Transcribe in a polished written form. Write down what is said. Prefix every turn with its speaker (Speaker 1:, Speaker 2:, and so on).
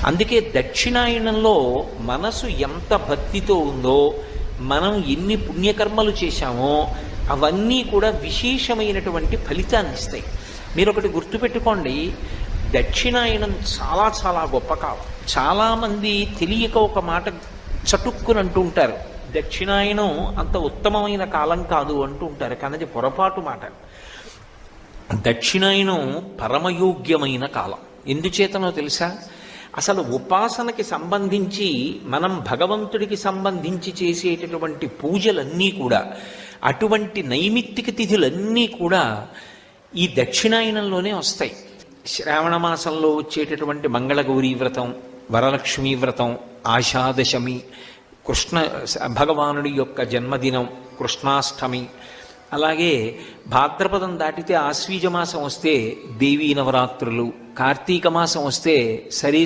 Speaker 1: అందుకే దక్షిణాయనంలో మనసు ఎంత భక్తితో ఉందో, మనం ఎన్ని పుణ్యకర్మలు చేశామో అవన్నీ కూడా విశేషమైనటువంటి ఫలితాన్ని ఇస్తాయి. మీరు ఒకటి గుర్తుపెట్టుకోండి, దక్షిణాయనం చాలా చాలా గొప్ప కాలం. చాలామంది తెలియక ఒక మాట చటుక్కుని అంటూ ఉంటారు, దక్షిణాయనం అంత ఉత్తమమైన కాలం కాదు అంటూ ఉంటారు. కానీ అది పొరపాటు మాట. దక్షిణాయనం పరమయోగ్యమైన కాలం. ఎందుచేతనో తెలుసా? అసలు ఉపాసనకి సంబంధించి మనం భగవంతుడికి సంబంధించి చేసేటటువంటి పూజలన్నీ కూడా, అటువంటి నైమిత్తిక తిథులన్నీ కూడా ఈ దక్షిణాయనంలోనే వస్తాయి. శ్రావణ మాసంలో వచ్చేటటువంటి మంగళగౌరీ వ్రతం, వరలక్ష్మీ వ్రతం, ఆషాదశమి, కృష్ణ భగవానుడి యొక్క జన్మదినం, కృష్ణాష్టమి, అలాగే భాద్రపదం దాటితే ఆశ్వీజ మాసం వస్తే దేవీ నవరాత్రులు, కార్తీక మాసం వస్తే సరి